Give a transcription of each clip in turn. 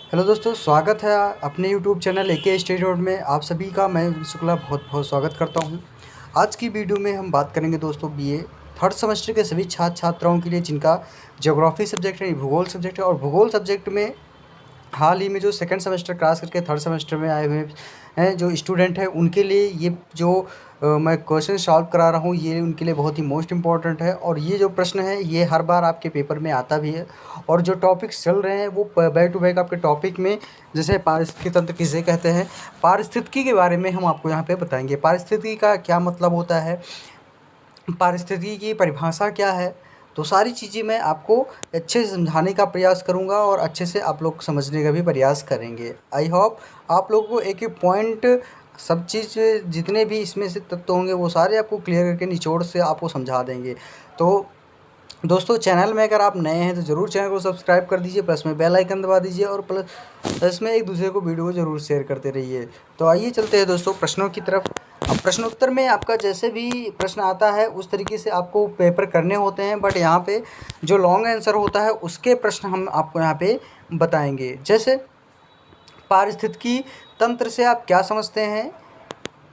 Hello दोस्तों, स्वागत है अपने YouTube channel AK study road में। आप सभी का मैं शुक्ला बहुत बहुत स्वागत करता हूं। आज की वीडियो में हम बात करेंगे दोस्तों बीए थर्ड सेमेस्टर के सभी छात्र छात्राओं के लिए जिनका ज्योग्राफी सब्जेक्ट है, भूगोल सब्जेक्ट है। और भूगोल सब्जेक्ट में हाल ही में जो सेकंड सेमेस्टर क्रॉस करके थर्ड सेमेस्टर में आए हुए हैं जो स्टूडेंट हैं, उनके लिए ये जो मैं क्वेश्चन सॉल्व करा रहा हूँ, ये उनके लिए बहुत ही मोस्ट इम्पॉर्टेंट है। और ये जो प्रश्न है ये हर बार आपके पेपर में आता भी है। और जो टॉपिक्स चल रहे हैं वो बैक टू बैक आपके टॉपिक में, जैसे पारिस्थितिकी तंत्र किसे कहते हैं, पारिस्थितिकी के बारे में हम आपको यहाँ पे बताएंगे। पारिस्थितिकी का क्या मतलब होता है, पारिस्थितिकी की परिभाषा क्या है, तो सारी चीज़ें मैं आपको अच्छे से समझाने का प्रयास करूंगा और अच्छे से आप लोग समझने का भी प्रयास करेंगे। आई होप आप लोगों को एक एक पॉइंट, सब चीज़ जितने भी इसमें से तत्व होंगे वो सारे आपको क्लियर करके निचोड़ से आपको समझा देंगे। तो दोस्तों, चैनल में अगर आप नए हैं तो ज़रूर चैनल को सब्सक्राइब कर दीजिए, प्लस में बेल आइकन दबा दीजिए और प्लस में एक दूसरे को वीडियो को ज़रूर शेयर करते रहिए। तो आइए चलते हैं दोस्तों प्रश्नों की तरफ। अब प्रश्नोत्तर में आपका जैसे भी प्रश्न आता है उस तरीके से आपको पेपर करने होते हैं, बट यहाँ पे जो लॉन्ग आंसर होता है उसके प्रश्न हम आपको यहाँ पे बताएंगे। जैसे पारिस्थितिकी तंत्र से आप क्या समझते हैं,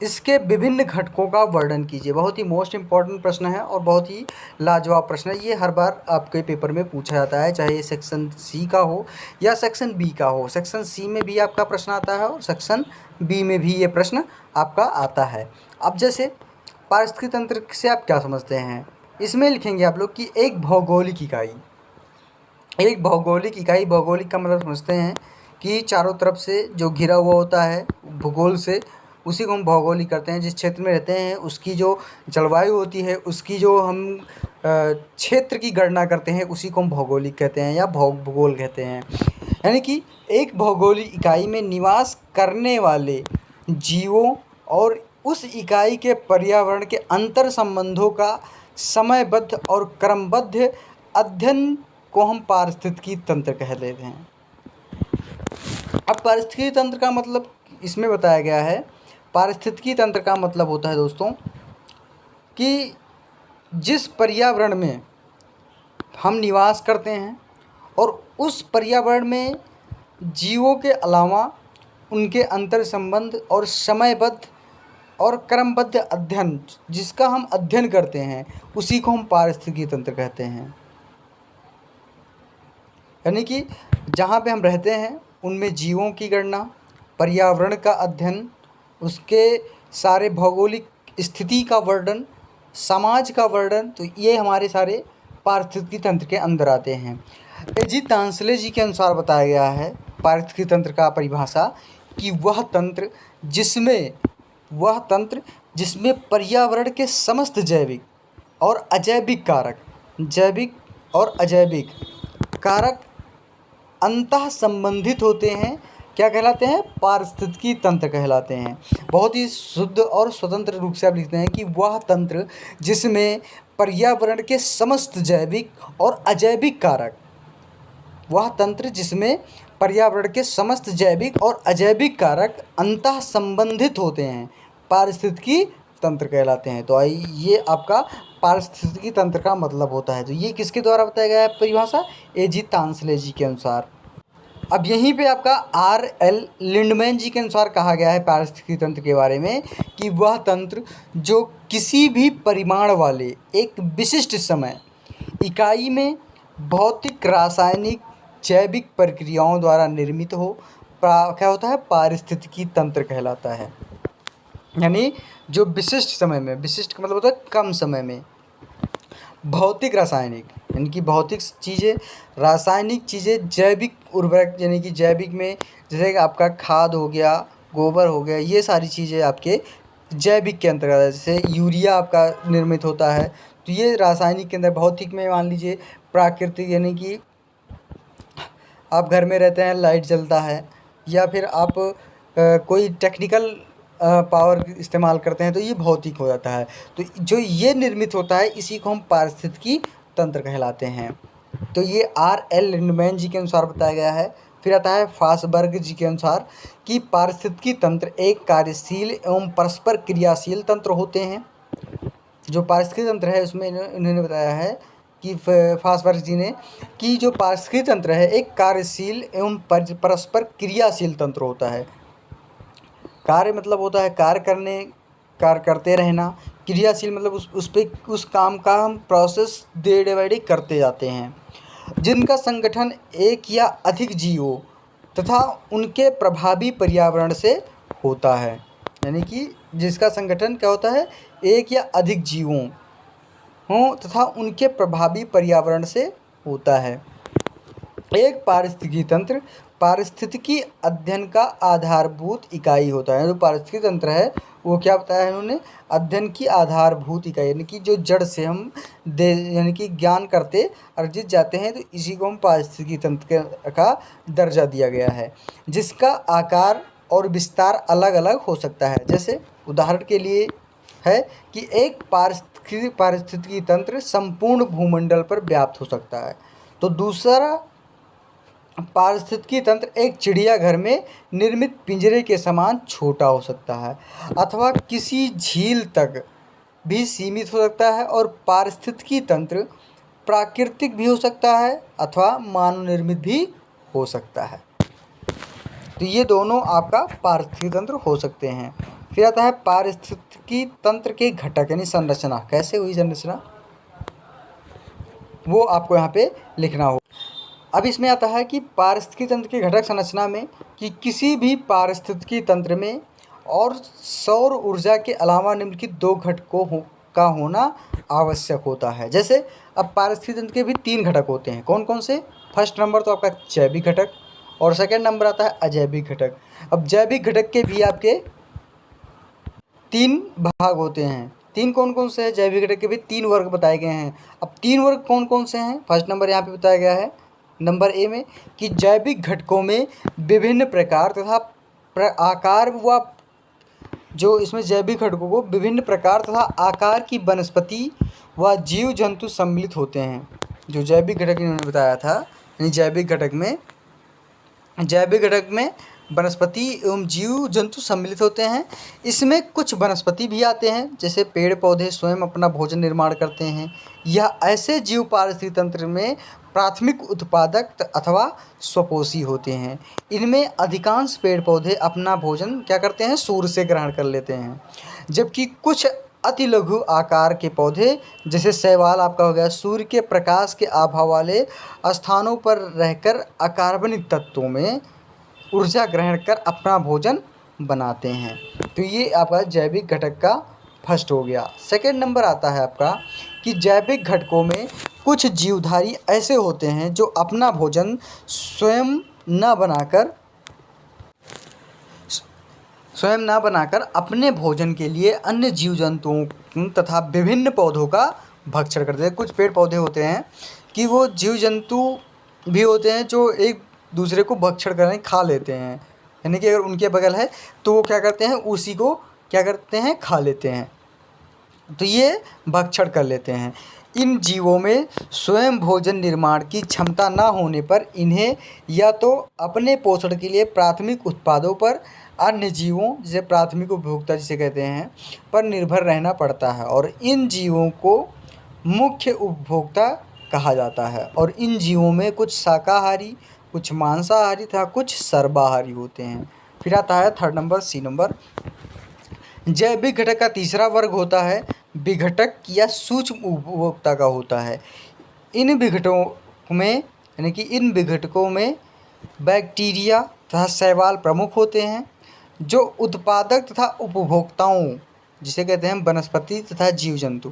इसके विभिन्न घटकों का वर्णन कीजिए। बहुत ही मोस्ट इम्पॉर्टेंट प्रश्न है और बहुत ही लाजवाब प्रश्न है। ये हर बार आपके पेपर में पूछा जाता है, चाहे ये सेक्शन सी का हो या सेक्शन बी का हो। सेक्शन सी में भी आपका प्रश्न आता है और सेक्शन बी में भी ये प्रश्न आपका आता है। अब जैसे पारिस्थितिकी तंत्र से आप क्या समझते हैं, इसमें लिखेंगे आप लोग कि एक भौगोलिक इकाई। एक भौगोलिक इकाई, भौगोलिक का मतलब समझते हैं कि चारों तरफ से जो घिरा हुआ होता है भूगोल से, उसी को हम भौगोलिक करते हैं। जिस क्षेत्र में रहते हैं उसकी जो जलवायु होती है, उसकी जो हम क्षेत्र की गणना करते हैं, उसी को हम भौगोलिक कहते हैं या भूगोल कहते हैं। यानी कि एक भौगोलिक इकाई में निवास करने वाले जीवों और उस इकाई के पर्यावरण के अंतर संबंधों का समयबद्ध और क्रमबद्ध अध्ययन को हम पारिस्थितिकी तंत्र कह लेते हैं। अब पारिस्थितिकी तंत्र का मतलब इसमें बताया गया है, पारिस्थितिकी तंत्र का मतलब होता है दोस्तों कि जिस पर्यावरण में हम निवास करते हैं और उस पर्यावरण में जीवों के अलावा उनके अंतर संबंध और समयबद्ध और क्रमबद्ध अध्ययन, जिसका हम अध्ययन करते हैं, उसी को हम पारिस्थितिकी तंत्र कहते हैं। यानी कि जहाँ पे हम रहते हैं उनमें जीवों की गणना, पर्यावरण का अध्ययन, उसके सारे भौगोलिक स्थिति का वर्णन, समाज का वर्णन, तो ये हमारे सारे पारिस्थितिकी तंत्र के अंदर आते हैं। अजीत तांसले जी के अनुसार बताया गया है पारिस्थितिकी तंत्र का परिभाषा कि वह तंत्र जिसमें पर्यावरण के समस्त जैविक और अजैविक कारक, जैविक और अजैविक कारक अंतः संबंधित होते हैं, क्या कहलाते हैं, पारिस्थितिकी तंत्र कहलाते हैं। बहुत ही शुद्ध और स्वतंत्र रूप से आप लिखते हैं कि वह तंत्र जिसमें पर्यावरण के समस्त जैविक और अजैविक कारक, वह तंत्र जिसमें पर्यावरण के समस्त जैविक और अजैविक कारक अंतः संबंधित होते हैं, पारिस्थितिकी तंत्र कहलाते हैं। तो ये आपका पारिस्थितिकी तंत्र का मतलब होता है। तो ये किसके द्वारा बताया गया है परिभाषा, अजीत तांसले जी के अनुसार। अब यहीं पे आपका R.L. लिंडमैन जी के अनुसार कहा गया है पारिस्थितिकी तंत्र के बारे में कि वह तंत्र जो किसी भी परिमाण वाले एक विशिष्ट समय इकाई में भौतिक, रासायनिक, जैविक प्रक्रियाओं द्वारा निर्मित हो, क्या होता है, पारिस्थितिकी तंत्र कहलाता है। यानी जो विशिष्ट समय में, विशिष्ट का मतलब होता है कम समय में, भौतिक, रासायनिक यानी कि भौतिक चीज़ें, रासायनिक चीज़ें, जैविक उर्वरक यानी कि जैविक में जैसे कि आपका खाद हो गया, गोबर हो गया, ये सारी चीज़ें आपके जैविक के अंतर्गत है। जैसे यूरिया आपका निर्मित होता है तो ये रासायनिक के अंदर। भौतिक में मान लीजिए प्राकृतिक, यानी कि आप घर में रहते हैं, लाइट जलता है, या फिर आप कोई टेक्निकल पावर इस्तेमाल करते हैं, तो ये भौतिक हो जाता है। तो जो ये निर्मित होता है इसी को हम पारिस्थितिकी तंत्र कहलाते हैं। तो ये R.L. लिंडमैन जी के अनुसार बताया गया है। फिर आता है फासबर्ग जी के अनुसार कि पारिस्थितिकी तंत्र एक कार्यशील एवं परस्पर क्रियाशील तंत्र होते हैं। जो पारिस्थितिकी तंत्र है उसमें इन्होंने बताया है कि फॉस्फरस जी ने कि जो पारिस्थितिकी तंत्र है एक कार्यशील एवं परस्पर क्रियाशील तंत्र होता है। कार्य मतलब होता है कार्य करते रहना। क्रियाशील मतलब उस काम का हम प्रोसेस डे बाई डे करते जाते हैं, जिनका संगठन एक या अधिक जीवों तथा उनके प्रभावी पर्यावरण से होता है। यानी कि जिसका संगठन क्या होता है, एक या अधिक जीवों हों तथा उनके प्रभावी पर्यावरण से होता है। एक पारिस्थितिकी तंत्र पारिस्थितिकी अध्ययन का आधारभूत इकाई होता है। जो पारिस्थितिकी तंत्र है वो क्या बताया है इन्होंने, अध्ययन की आधारभूत इकाई, यानी कि जो जड़ से हम यानी कि ज्ञान करते अर्जित जाते हैं, तो इसी को हम पारिस्थितिकी तंत्र का दर्जा दिया गया है, जिसका आकार और विस्तार अलग अलग हो सकता है। जैसे उदाहरण के लिए है कि एक पारिस्थितिकी तंत्र संपूर्ण भूमंडल पर व्याप्त हो सकता है, तो दूसरा पारिस्थितिकी तंत्र एक चिड़ियाघर में निर्मित पिंजरे के समान छोटा हो सकता है अथवा किसी झील तक भी सीमित हो सकता है। और पारिस्थितिकी तंत्र प्राकृतिक भी हो सकता है अथवा मानव निर्मित भी हो सकता है। तो ये दोनों आपका पारिस्थितिकी तंत्र हो सकते हैं। फिर आता है पारिस्थितिकी तंत्र के घटक यानी संरचना। कैसे हुई संरचना वो आपको यहाँ पे लिखना हो। अब इसमें आता है कि पारिस्थितिकी तंत्र के घटक संरचना में कि किसी भी पारिस्थितिकी तंत्र में और सौर ऊर्जा के अलावा निम्नलिखित दो घटकों का होना आवश्यक होता है। जैसे अब पारिस्थितिकी तंत्र के भी 3 घटक होते हैं। कौन कौन से? फर्स्ट नंबर तो आपका जैविक घटक और सेकंड नंबर आता है अजैविक घटक। अब जैविक घटक के भी आपके 3 भाग होते हैं। 3 कौन कौन से हैं? जैविक घटक के भी 3 वर्ग बताए गए हैं। अब 3 वर्ग कौन कौन से हैं? फर्स्ट नंबर यहाँ पे बताया गया है नंबर ए में कि जैविक घटकों में विभिन्न प्रकार तथा आकार व जो इसमें जैविक घटकों को विभिन्न प्रकार तथा आकार की वनस्पति व जीव जंतु सम्मिलित होते हैं। जो जैविक घटक इन्होंने बताया था, यानी जैविक घटक में वनस्पति एवं जीव जंतु सम्मिलित होते हैं। इसमें कुछ वनस्पति भी आते हैं, जैसे पेड़ पौधे स्वयं अपना भोजन निर्माण करते हैं। यह ऐसे जीव पारिस्थितिकी तंत्र में प्राथमिक उत्पादक अथवा स्वपोषी होते हैं। इनमें अधिकांश पेड़ पौधे अपना भोजन क्या करते हैं? सूर्य से ग्रहण कर लेते हैं, जबकि कुछ अति लघु आकार के पौधे जैसे शैवाल आपका हो गया, सूर्य के प्रकाश के अभाव वाले स्थानों पर रहकर अकार्बनिक तत्वों में ऊर्जा ग्रहण कर अपना भोजन बनाते हैं। तो ये आपका जैविक घटक का फर्स्ट हो गया। सेकंड नंबर आता है आपका कि जैविक घटकों में कुछ जीवधारी ऐसे होते हैं जो अपना भोजन स्वयं न बनाकर अपने भोजन के लिए अन्य जीव जंतुओं तथा विभिन्न पौधों का भक्षण करते हैं। कुछ पेड़ पौधे होते हैं कि वो जीव जंतु भी होते हैं जो एक दूसरे को भक्षण करने खा लेते हैं, यानी कि अगर उनके बगल है तो वो क्या करते हैं? उसी को क्या करते हैं? खा लेते हैं, तो ये भक्षण कर लेते हैं। इन जीवों में स्वयं भोजन निर्माण की क्षमता न होने पर इन्हें या तो अपने पोषण के लिए प्राथमिक उत्पादों पर अन्य जीवों जैसे प्राथमिक उपभोक्ता जिसे कहते हैं पर निर्भर रहना पड़ता है, और इन जीवों को मुख्य उपभोक्ता कहा जाता है। और इन जीवों में कुछ शाकाहारी, कुछ मांसाहारी तथा कुछ सर्वाहारी होते हैं। फिर आता है थर्ड नंबर सी नंबर, जैविक घटक का तीसरा वर्ग होता है विघटक या सूक्ष्म उपभोक्ता का होता है। इन विघटकों में बैक्टीरिया तथा शैवाल प्रमुख होते हैं, जो उत्पादक तथा उपभोक्ताओं जिसे कहते हैं वनस्पति तथा जीव जंतु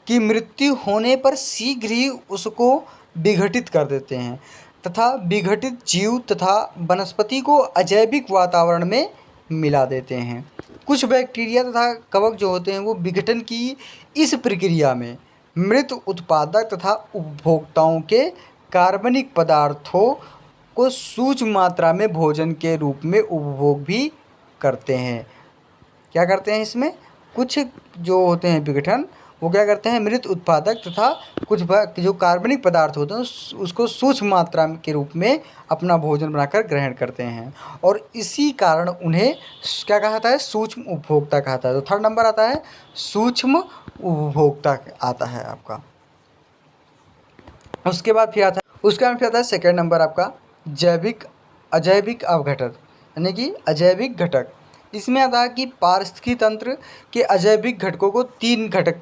की मृत्यु होने पर शीघ्र ही उसको विघटित कर देते हैं तथा विघटित जीव तथा वनस्पति को अजैविक वातावरण में मिला देते हैं। कुछ बैक्टीरिया तथा कवक जो होते हैं वो विघटन की इस प्रक्रिया में मृत उत्पादक तथा उपभोक्ताओं के कार्बनिक पदार्थों को सूक्ष्म मात्रा में भोजन के रूप में उपभोग भी करते हैं। क्या करते हैं? इसमें कुछ जो होते हैं विघटन वो क्या करते हैं? मृत उत्पादक तथा कुछ जो कार्बनिक पदार्थ होते हैं उसको सूक्ष्म मात्रा के रूप में अपना भोजन बनाकर ग्रहण करते हैं, और इसी कारण उन्हें क्या कहता है? सूक्ष्म उपभोक्ता कहता है। तो थर्ड नंबर आता है सूक्ष्म उपभोक्ता आता है आपका। उसके बाद फिर आता है सेकेंड नंबर आपका जैविक अजैविक अवघटक यानी कि अजैविक घटक। इसमें आता है कि पारिस्थितिकी तंत्र के अजैविक घटकों को 3 घटक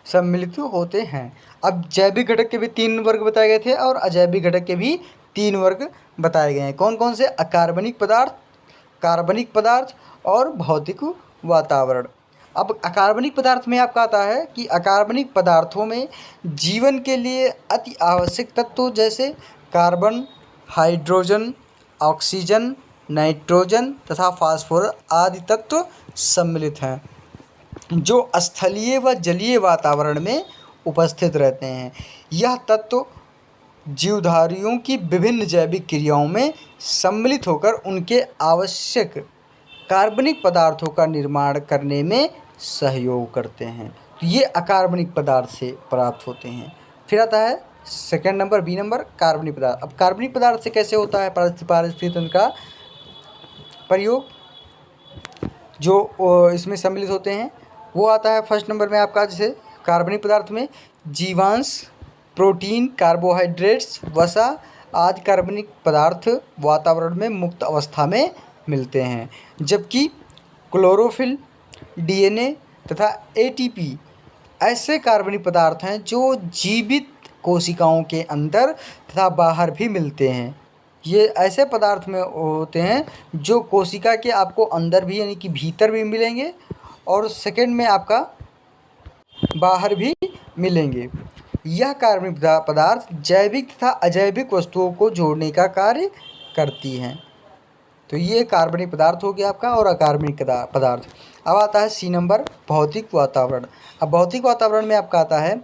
सम्मिलित होते हैं। अब जैविक घटक के भी 3 वर्ग बताए गए थे और अजैविक घटक के भी 3 वर्ग बताए गए हैं। कौन कौन से? अकार्बनिक पदार्थ, कार्बनिक पदार्थ और भौतिक वातावरण। अब अकार्बनिक पदार्थ में आपका आता है कि अकार्बनिक पदार्थों में जीवन के लिए अति आवश्यक तत्व जैसे कार्बन, हाइड्रोजन, ऑक्सीजन, नाइट्रोजन तथा फास्फोरस आदि तत्व सम्मिलित हैं, जो स्थलीय व जलीय वातावरण में उपस्थित रहते हैं। यह तत्व जीवधारियों की विभिन्न जैविक क्रियाओं में सम्मिलित होकर उनके आवश्यक कार्बनिक पदार्थों का निर्माण करने में सहयोग करते हैं। तो ये अकार्बनिक पदार्थ से प्राप्त होते हैं। फिर आता है सेकेंड नंबर, बी नंबर, कार्बनिक पदार्थ। अब कार्बनिक पदार्थ से कैसे होता है पारिस्थितिकी तंत्र का प्रयोग, जो इसमें सम्मिलित होते हैं, वो आता है फर्स्ट नंबर में आपका। जैसे कार्बनिक पदार्थ में जीवांश, प्रोटीन, कार्बोहाइड्रेट्स, वसा आदि कार्बनिक पदार्थ वातावरण में मुक्त अवस्था में मिलते हैं, जबकि क्लोरोफिल, डीएनए तथा एटीपी ऐसे कार्बनिक पदार्थ हैं जो जीवित कोशिकाओं के अंदर तथा बाहर भी मिलते हैं। ये ऐसे पदार्थ में होते हैं जो कोशिका के आपको अंदर भी यानी कि भीतर भी मिलेंगे और सेकंड में आपका बाहर भी मिलेंगे। यह कार्बनिक पदार्थ जैविक तथा अजैविक वस्तुओं को जोड़ने का कार्य करती हैं। तो ये कार्बनिक पदार्थ हो गया आपका और अकार्बनिक पदार्थ। अब आता है सी नंबर, भौतिक वातावरण। अब भौतिक वातावरण में आपका आता है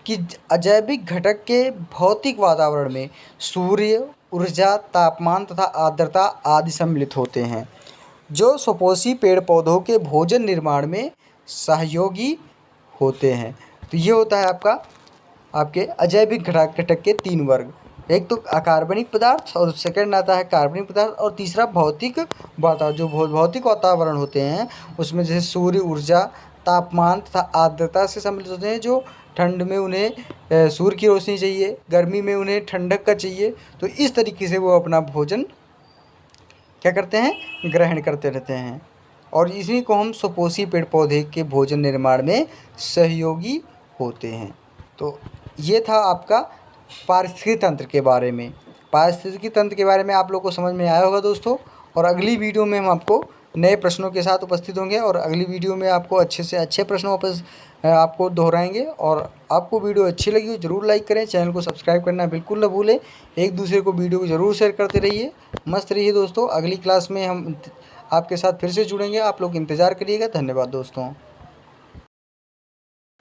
कि अजैविक घटक के भौतिक वातावरण में सूर्य, ऊर्जा, तापमान तथा आर्द्रता आदि सम्मिलित होते हैं, जो सुपोषी पेड़ पौधों के भोजन निर्माण में सहयोगी होते हैं। तो ये होता है आपके अजैविक घटक के 3 वर्ग। एक तो अकार्बनिक पदार्थ और सेकंड आता है कार्बनिक पदार्थ और तीसरा भौतिक वातावरण। जो भौतिक वातावरण होते हैं उसमें जैसे सूर्य, ऊर्जा, तापमान तथा आर्द्रता से सम्मिलित होते हैं, जो ठंड में उन्हें सूर्य की रोशनी चाहिए, गर्मी में उन्हें ठंडक का चाहिए। तो इस तरीके से वो अपना भोजन क्या करते हैं? ग्रहण करते रहते हैं और इसी को हम सुपोषी पेड़ पौधे के भोजन निर्माण में सहयोगी होते हैं। तो ये था आपका पारिस्थितिकी तंत्र के बारे में। पारिस्थितिकी तंत्र के बारे में आप लोग को समझ में आया होगा दोस्तों। और अगली वीडियो में हम आपको नए प्रश्नों के साथ उपस्थित होंगे और अगली वीडियो में आपको अच्छे से अच्छे प्रश्न वापस आपको दोहराएंगे। और आपको वीडियो अच्छी लगी हो ज़रूर लाइक करें, चैनल को सब्सक्राइब करना बिल्कुल ना भूलें, एक दूसरे को वीडियो को ज़रूर शेयर करते रहिए। मस्त रहिए दोस्तों। अगली क्लास में हम आपके साथ फिर से जुड़ेंगे, आप लोग इंतज़ार करिएगा। धन्यवाद दोस्तों।